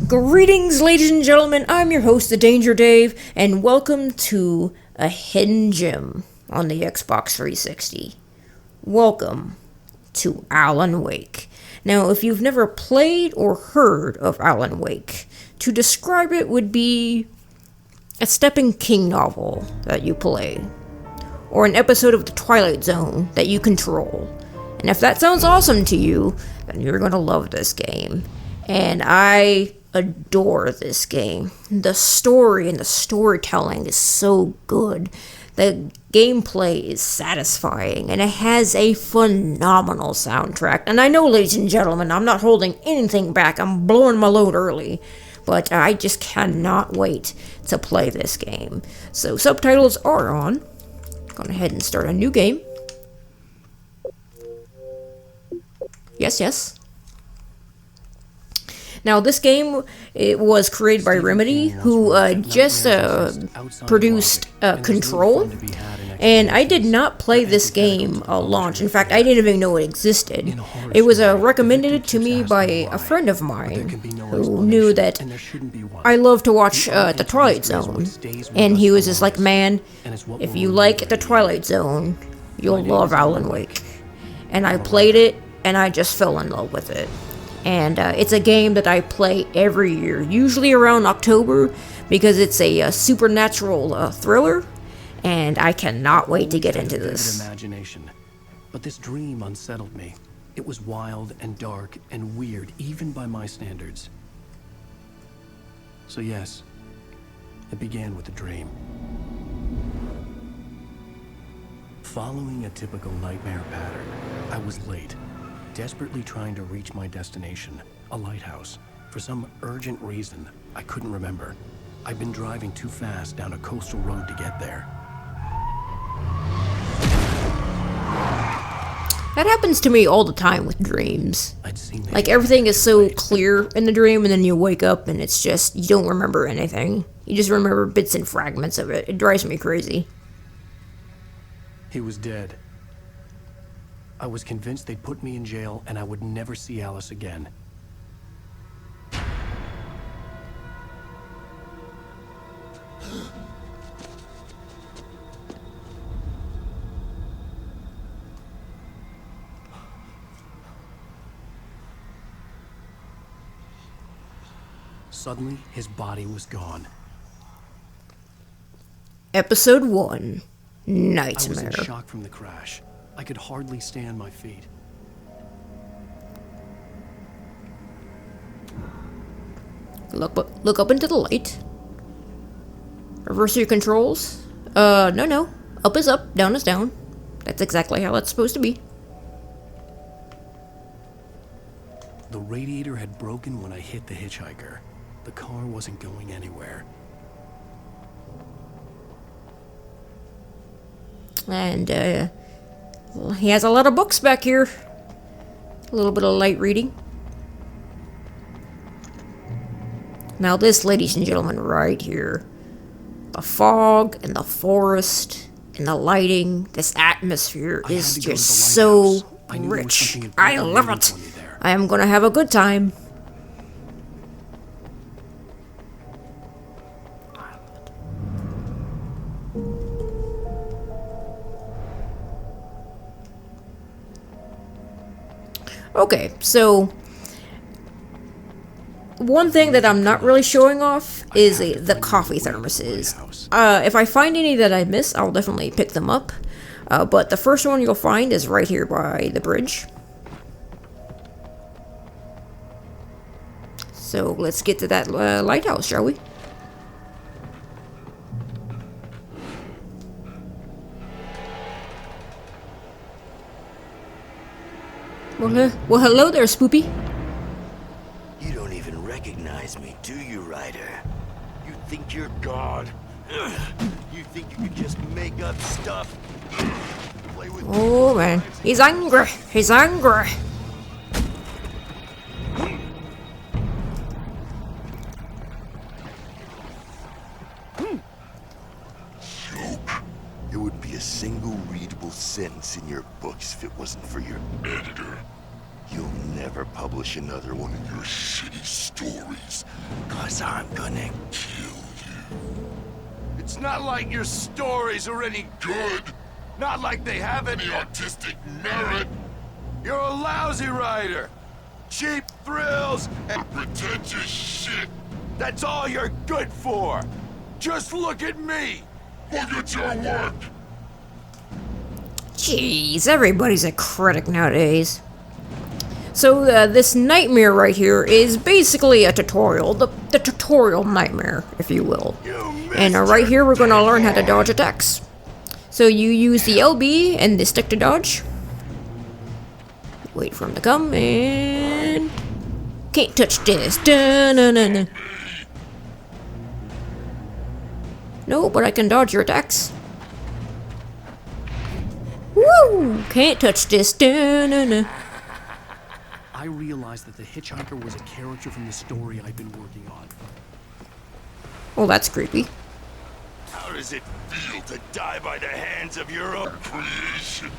Greetings, ladies and gentlemen. I'm your host, the Danger Dave, and welcome to a hidden gem on the Xbox 360. Welcome to Alan Wake. Now, if you've never played or heard of Alan Wake, to describe it would be a Stephen King novel that you play, or an episode of The Twilight Zone that you control. And if that sounds awesome to you, then you're gonna love this game. And I adore this game. The story and the storytelling is so good. The gameplay is satisfying, and it has a phenomenal soundtrack. And I know, ladies and gentlemen, I'm not holding anything back. I'm blowing my load early. But I just cannot wait to play this game. So subtitles are on. Go ahead and start a new game. Yes. Now, this game, it was created by Remedy, who just produced Control, and I did not play this game launch. In fact, I didn't even know it existed. It was recommended to me by a friend of mine who knew that I love to watch The Twilight Zone, and he was just like, man, if you like The Twilight Zone, you'll love Alan Wake. And I played it, and I just fell in love with it. And it's a game that I play every year, usually around October, because it's a supernatural thriller, and I cannot wait to get into this. Imagination, but this dream unsettled me. It was wild and dark and weird, even by my standards. So yes, it began with a dream. Following a typical nightmare pattern, I was late, desperately trying to reach my destination, a lighthouse. For some urgent reason, I couldn't remember. I'd been driving too fast down a coastal road to get there. That happens to me all the time with dreams. Like, everything is so clear in the dream, and then you wake up and it's just, you don't remember anything. You just remember bits and fragments of it. It drives me crazy. He was dead. I was convinced they'd put me in jail and I would never see Alice again. Suddenly, his body was gone. Episode 1, Nightmare. I was in shock from the crash. I could hardly stay on my feet. Look up into the light. Reverse your controls. No. Up is up, down is down. That's exactly how it's supposed to be. The radiator had broken when I hit the hitchhiker. The car wasn't going anywhere. And, he has a lot of books back here. A little bit of light reading. Now this, ladies and gentlemen, right here. The fog and the forest and the lighting, this atmosphere is just so rich. I love it. I am gonna have a good time. Okay, so one thing that I'm not really showing off is the coffee thermoses. If I find any that I miss, I'll definitely pick them up. But the first one you'll find is right here by the bridge. So let's get to that lighthouse, shall we? Well, hello there, Spoopy. You don't even recognize me, do you, Ryder? You think you're God? You think you could just make up stuff? Play with Oh, man. He's angry. He's angry. It would be a single readable sentence in your books if it wasn't for your editor. You'll never publish another one of your shitty stories. Guess I'm gonna kill you. It's not like your stories are any good. Not like they have any artistic merit. You're a lousy writer. Cheap thrills and pretentious shit. That's all you're good for. Just look at me. Look at your work. Jeez, everybody's a critic nowadays. So this nightmare right here is basically a tutorial, the tutorial nightmare, if you will. And right here we're going to learn how to dodge attacks. So you use the LB and the stick to dodge. Wait for him to come and... Can't touch this. Da-na-na-na. No, but I can dodge your attacks. Woo! Can't touch this. Da-na-na. I realized that the hitchhiker was a character from the story I'd been working on. Well, that's creepy. How does it feel to die by the hands of your own creation?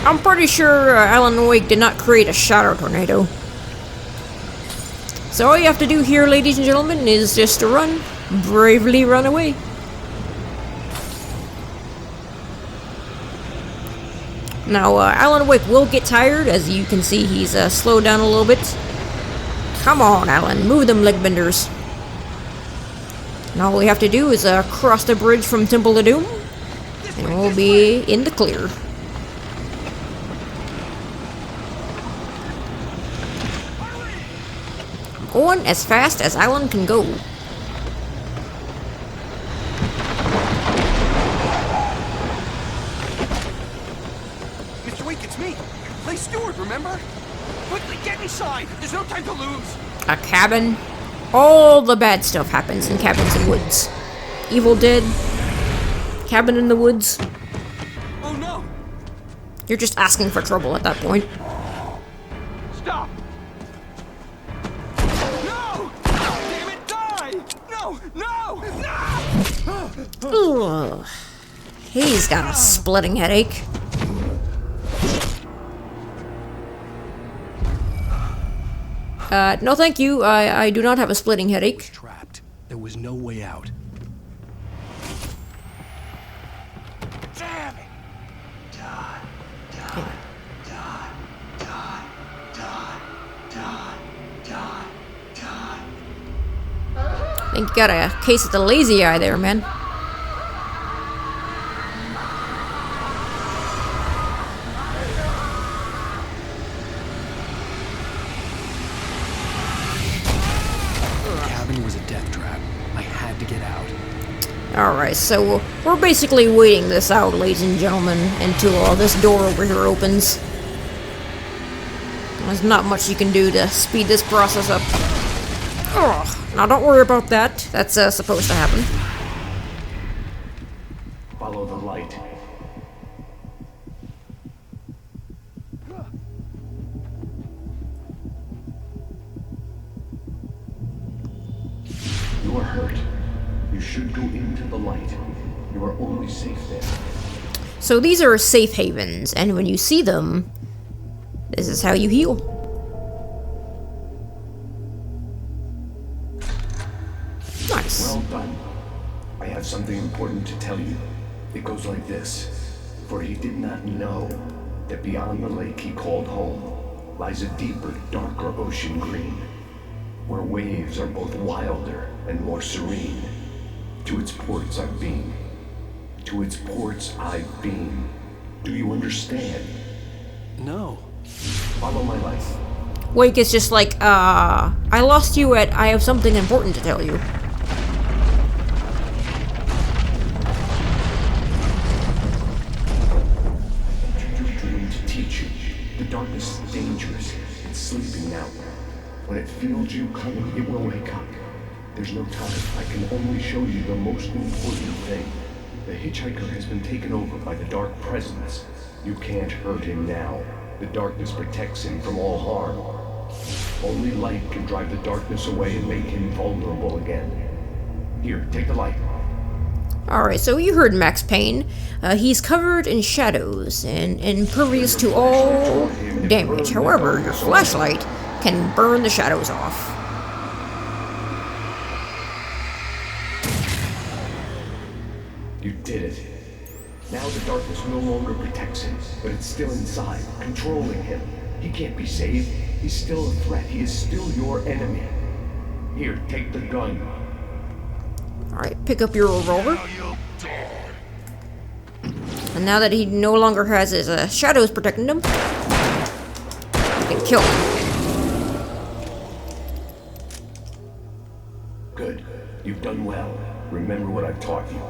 I'm pretty sure Alan Wake did not create a shadow tornado. So all you have to do here, ladies and gentlemen, is just to run. Bravely run away. Now, Alan Wake will get tired. As you can see, he's slowed down a little bit. Come on, Alan. Move them leg benders. And all we have to do is cross the bridge from Temple to Doom. And we'll be in the clear. Going as fast as Alan can go. Mr. Wake, it's me. Play steward, remember? Quickly, get inside. There's no time to lose. A cabin. All the bad stuff happens in cabins and woods. Evil Dead. Cabin in the woods. Oh no! You're just asking for trouble at that point. Stop! No! Damn it, die! No! No! No! Ugh. He's got a splitting headache. No thank you. I do not have a splitting headache. Trapped. There was no way out. Damn it! I think you got a case of the lazy eye there, man. The cabin was a death trap. I had to get out. Alright, so we're basically waiting this out, ladies and gentlemen, until this door over here opens. There's not much you can do to speed this process up. Ugh. Now don't worry about that. That's supposed to happen. Follow the light. You are hurt. You should go into the light. You are only safe there. So these are safe havens, and when you see them, this is how you heal. Nice. Well done. I have something important to tell you. It goes like this. For he did not know that beyond the lake he called home lies a deeper, darker ocean green, where waves are both wilder and more serene. To its ports I've been. To its ports I've been. Do you understand? No. Follow my light. Wake is just like, I lost you at I have something important to tell you. Dream to teach you. The darkness is dangerous. It's sleeping now. When it feels you coming, it will wake up. There's no time. I can only show you the most important thing. The hitchhiker has been taken over by the dark presence. You can't hurt him now. The darkness protects him from all harm. Only light can drive the darkness away and make him vulnerable again. Here, take the light. Alright, so you heard Max Payne. He's covered in shadows and impervious to all damage. However, your flashlight can burn the shadows off. You did it. Now the darkness no longer protects him, but it's still inside, controlling him. He can't be saved. He's still a threat. He is still your enemy. Here, take the gun. Alright, pick up your revolver. And now that he no longer has his shadows protecting him, you can kill him. Good. You've done well. Remember what I've taught you.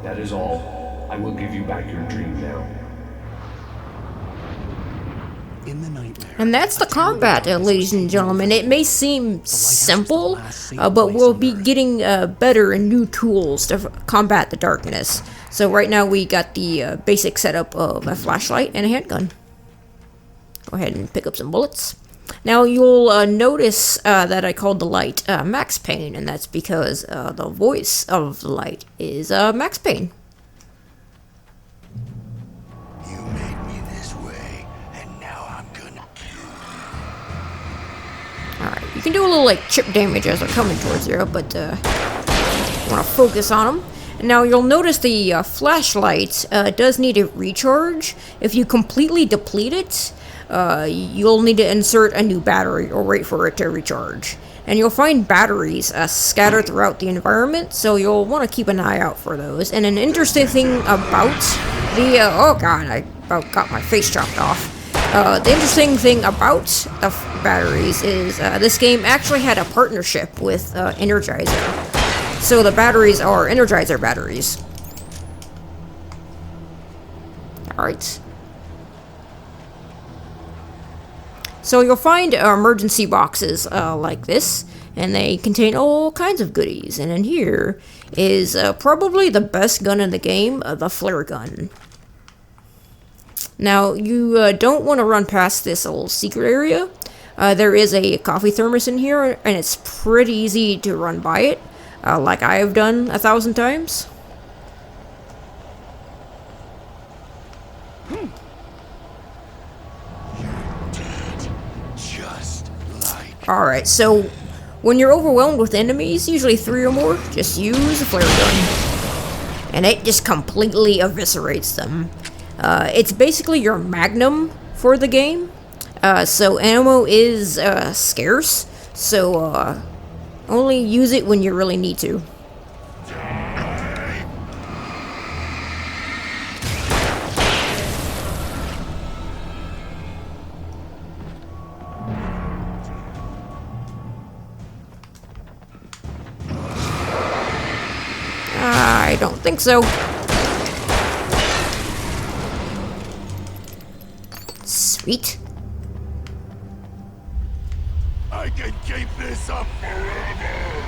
That is all. I will give you back your dream now. In the nightmare, And that's the combat, ladies and gentlemen. It may seem simple, but we'll be getting better and new tools to combat the darkness. So right now we got the basic setup of a flashlight and a handgun. Go ahead and pick up some bullets. Now you'll notice that I called the light Max Payne, and that's because the voice of the light is Max Payne. You made me this way, and now I'm gonna kill you. Alright, you can do a little like chip damage as they're coming towards you, but you want to focus on them. Now you'll notice the flashlight does need a recharge. If you completely deplete it, you'll need to insert a new battery or wait for it to recharge. And you'll find batteries scattered throughout the environment, so you'll want to keep an eye out for those. And an interesting thing about the oh god, I about got my face chopped off. The interesting thing about the batteries is this game actually had a partnership with Energizer. So the batteries are Energizer batteries. Alright. So you'll find emergency boxes like this, and they contain all kinds of goodies. And in here is probably the best gun in the game, the flare gun. Now, you don't want to run past this little secret area. There is a coffee thermos in here, and it's pretty easy to run by it, like I have done 1,000 times. Alright, so when you're overwhelmed with enemies, usually 3 or more, just use a flare gun. And it just completely eviscerates them. It's basically your magnum for the game. So ammo is scarce, so only use it when you really need to. I don't think so. Sweet. I can keep this up forever.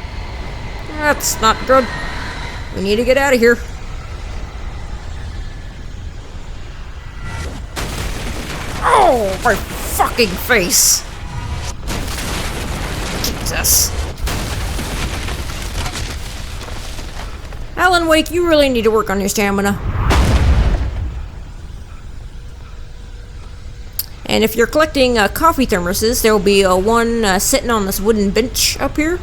That's not good. We need to get out of here. Oh, my fucking face. Jesus. Alan Wake, you really need to work on your stamina. And if you're collecting coffee thermoses, there will be one sitting on this wooden bench up here.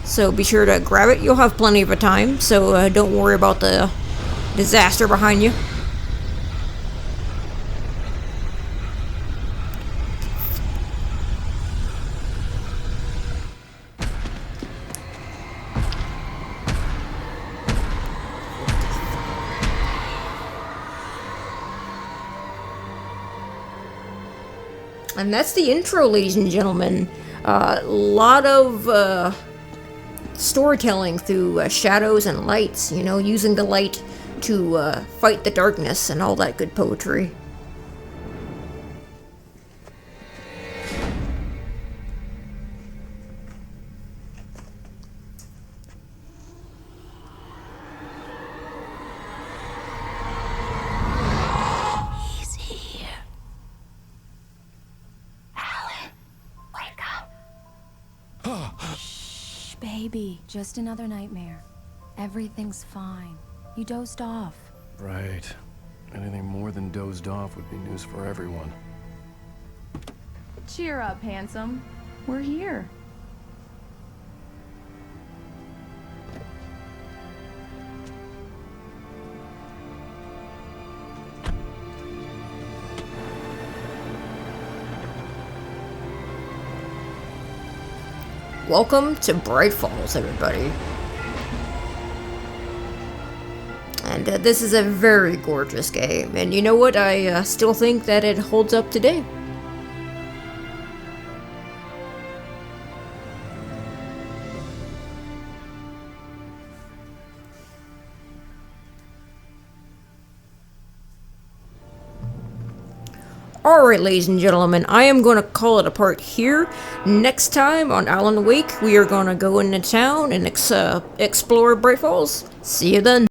So be sure to grab it. You'll have plenty of time, so don't worry about the disaster behind you. And that's the intro, ladies and gentlemen. A lot of storytelling through shadows and lights, you know, using the light to fight the darkness and all that good poetry. Baby, just another nightmare. Everything's fine. You dozed off. Right. Anything more than dozed off would be news for everyone. Cheer up, handsome. We're here. Welcome to Bright Falls, everybody. And this is a very gorgeous game, and you know what? I still think that it holds up today. Alright, ladies and gentlemen, I am going to call it a part here. Next time on Alan Wake, we are going to go into town and explore Bright Falls. See you then.